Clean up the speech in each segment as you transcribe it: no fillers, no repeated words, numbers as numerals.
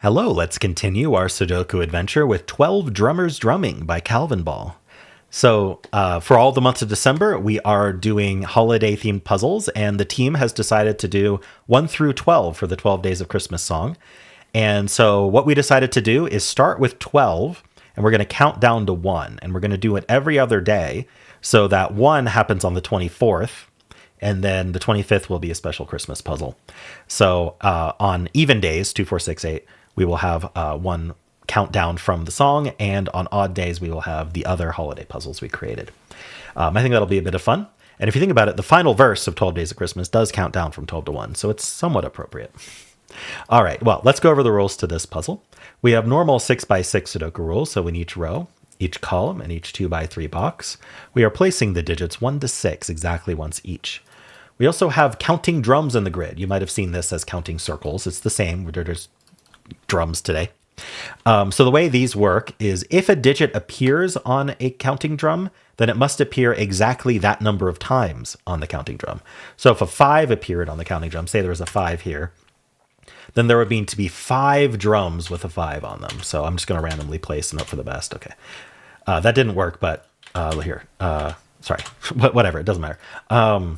Hello, let's continue our Sudoku adventure with 12 Drummers Drumming by Calvinball. So, for all the months of December, we are doing holiday-themed puzzles, and the team has decided to do 1 through 12 for the 12 Days of Christmas song. And so what we decided to do is start with 12, and we're going to count down to 1, and we're going to do it every other day, so that 1 happens on the 24th, and then the 25th will be a special Christmas puzzle. So on even days, 2, 4, 6, 8, we will have one countdown from the song, and on odd days, we will have the other holiday puzzles we created. I think that'll be a bit of fun. And if you think about it, the final verse of 12 Days of Christmas does count down from 12 to 1, so it's somewhat appropriate. All right, well, let's go over the rules to this puzzle. We have normal 6x6 Sudoku rules, so in each row, each column, and each 2x3 box, we are placing the digits 1 to 6 exactly once each. We also have counting drums in the grid. You might have seen this as counting circles. It's the same. We're just drums today. So the way these work is if a digit appears on a counting drum, then it must appear exactly that number of times on the counting drum. So if a 5 appeared on the counting drum, say there was a 5 here, then there would need to be 5 drums with a 5 on them. So I'm just going to randomly place and hope for the best. Okay. That didn't work, but here. Sorry. Whatever. It doesn't matter.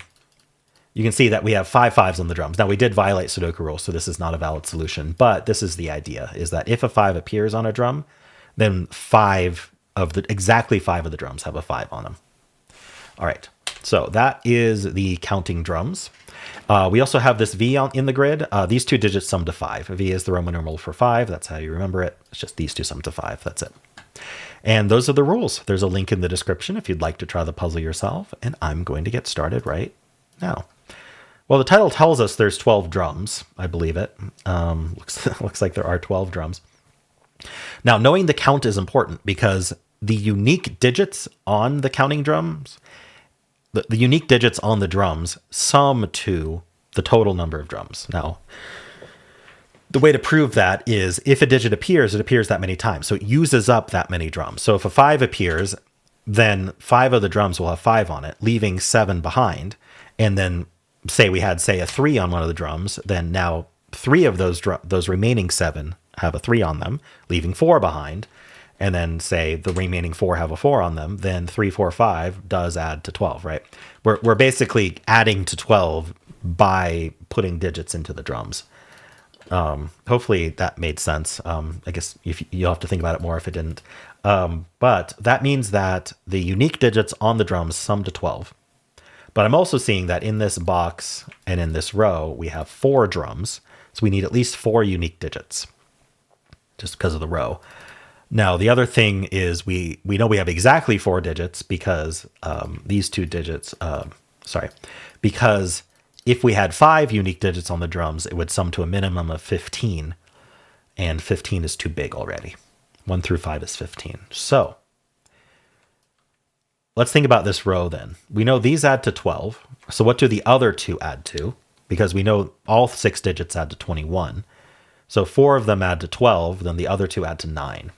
You can see that we have 5 5s on the drums. Now, we did violate Sudoku rules, so this is not a valid solution. But this is the idea, is that if a 5 appears on a drum, then exactly 5 of the drums have a 5 on them. All right, so that is the counting drums. We also have this V in the grid. These 2 digits sum to 5. V is the Roman numeral for 5. That's how you remember it. It's just these 2 sum to 5. That's it. And those are the rules. There's a link in the description if you'd like to try the puzzle yourself. And I'm going to get started right now. Well, the title tells us there's 12 drums. I believe it. Looks like there are 12 drums. Now, knowing the count is important because the unique digits on the counting drums, the unique digits on the drums sum to the total number of drums. Now, the way to prove that is if a digit appears, it appears that many times. So it uses up that many drums. So if a 5 appears, then 5 of the drums will have 5 on it, leaving 7 behind. And then say we had, a 3 on one of the drums, then now 3 of those remaining 7 have a 3 on them, leaving 4 behind. And then say the remaining 4 have a 4 on them, then 3, 4, 5 does add to 12, right? We're basically adding to 12 by putting digits into the drums. Hopefully that made sense. I guess you'll have to think about it more if it didn't. But that means that the unique digits on the drums sum to 12. But I'm also seeing that in this box and in this row, we have 4 drums. So we need at least 4 unique digits just because of the row. Now, the other thing is we know we have exactly 4 digits because these 2 digits, because if we had 5 unique digits on the drums, it would sum to a minimum of 15. And 15 is too big already. 1 through 5 is 15. So let's think about this row then. We know these add to 12. So what do the other 2 add to? Because we know all 6 digits add to 21. So 4 of them add to 12, then the other 2 add to 9.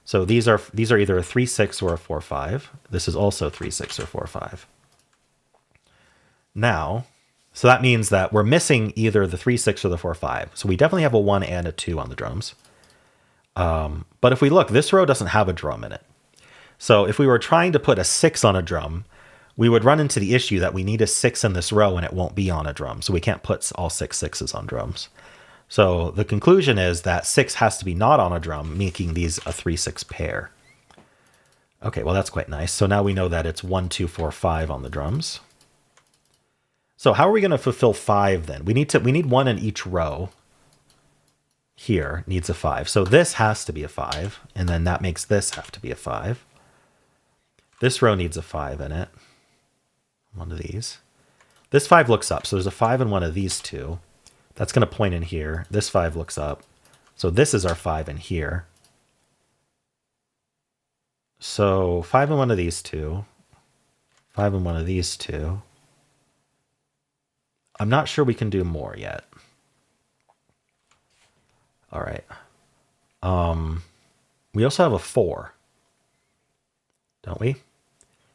So these are either a 3, 6 or a 4, 5. This is also 3, 6 or 4, 5. Now, so that means that we're missing either the 3, 6 or the 4, 5. So we definitely have a 1 and a 2 on the drums. But if we look, this row doesn't have a drum in it. So if we were trying to put a 6 on a drum, we would run into the issue that we need a 6 in this row and it won't be on a drum. So we can't put all 6 6s on drums. So the conclusion is that 6 has to be not on a drum, making these a 3, 6 pair. Okay, well, that's quite nice. So now we know that it's 1, 2, 4, 5 on the drums. So how are we going to fulfill 5 then? We need 1 in each row. Here needs a 5. So this has to be a 5, and then that makes this have to be a 5. This row needs a 5 in it. One of these. This 5 looks up, so there's a 5 in one of these 2. That's going to point in here. This 5 looks up. So this is our 5 in here. So 5 in one of these 2. 5 in one of these 2. I'm not sure we can do more yet. All right. We also have a 4. Don't we?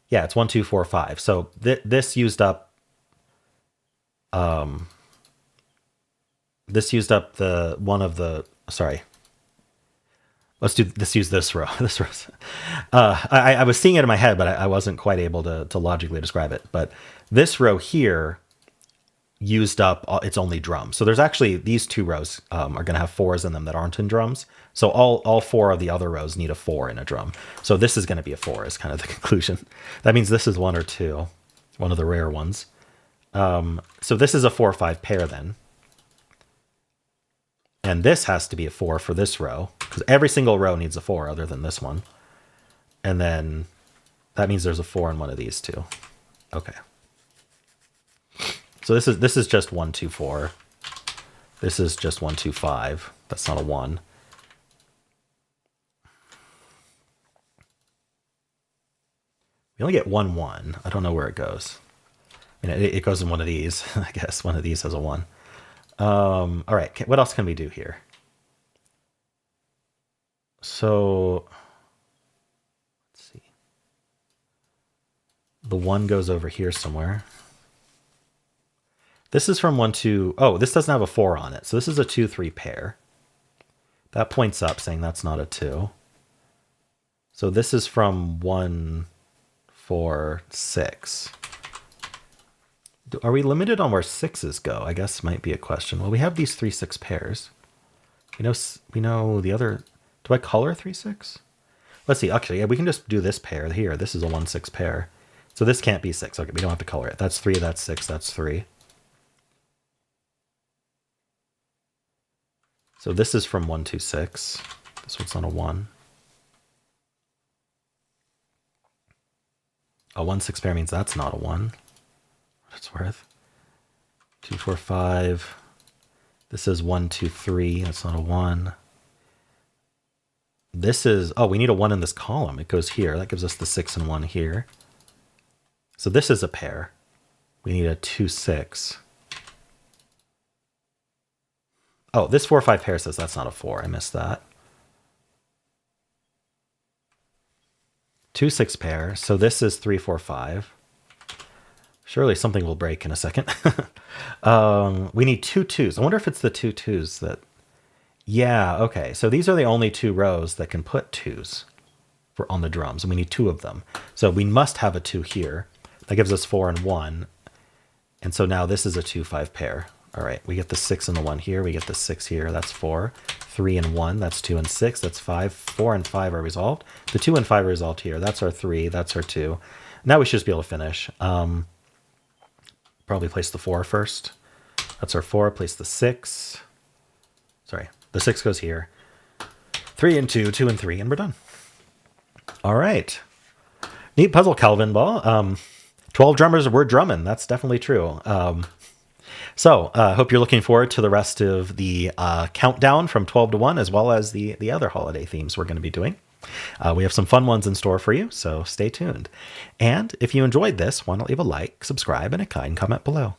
Yeah, it's 1, 2, 4, 5. So this used up This used up the one of the, sorry, Let's use this row. This row. I was seeing it in my head, but I wasn't quite able to logically describe it. But this row here used up its only drum. So there's actually these two rows are going to have fours in them that aren't in drums. So all four of the other rows need a four in a drum. So this is going to be a four is kind of the conclusion. That means this is one or two, one of the rare ones. So this is a 4 or 5 pair then. And this has to be a 4 for this row because every single row needs a 4 other than this one. And then that means there's a 4 in one of these two. Okay. So this is just 1, 2, 4. This is just 1, 2, 5. That's not a 1. We only get 1, 1. I don't know where it goes. I mean, it goes in one of these. I guess one of these has a 1. All right. What else can we do here? So let's see. The 1 goes over here somewhere. This is from 1, 2. Oh, this doesn't have a 4 on it. So this is a 2, 3 pair. That points up saying that's not a 2. So this is from 1, 4, 6. Are we limited on where 6s go? I guess might be a question. Well, we have these 3, 6 pairs. We know the other. Do I color 3, 6? Let's see. Actually, yeah, we can just do this pair here. This is a 1, 6 pair. So this can't be 6. Okay, we don't have to color it. That's 3, that's 6, that's 3. So this is from 1, 2, 6. This one's on a 1. A 1, 6 pair means that's not a 1. What it's worth. 2, 4, 5. This is 1, 2, 3. That's not a 1. This is, oh, we need a 1 in this column. It goes here. That gives us the 6 and 1 here. So this is a pair. We need a 2, 6. Oh, this 4, 5 pair says that's not a 4. I missed that. 2, 6 pair. So this is 3, 4, 5. Surely something will break in a second. We need 2 2s. I wonder if it's the 2 2s that... Yeah, okay. So these are the only 2 rows that can put 2s on the drums, and we need 2 of them. So we must have a 2 here. That gives us 4 and 1. And so now this is a 2, 5 pair. All right, we get the 6 and the 1 here. We get the 6 here. That's 4. 3 and 1. That's 2 and 6. That's 5. 4 and 5 are resolved. The 2 and 5 are resolved here. That's our 3. That's our 2. Now we should just be able to finish. Probably place the 4 first. That's our 4. Place the 6. Sorry, the 6 goes here. 3 and 2, 2 and 3, and we're done. All right. Neat puzzle, Calvinball. 12 drummers were drumming. That's definitely true. So hope you're looking forward to the rest of the countdown from 12 to 1, as well as the other holiday themes we're going to be doing. We have some fun ones in store for you, so stay tuned. And if you enjoyed this, why not leave a like, subscribe, and a kind comment below.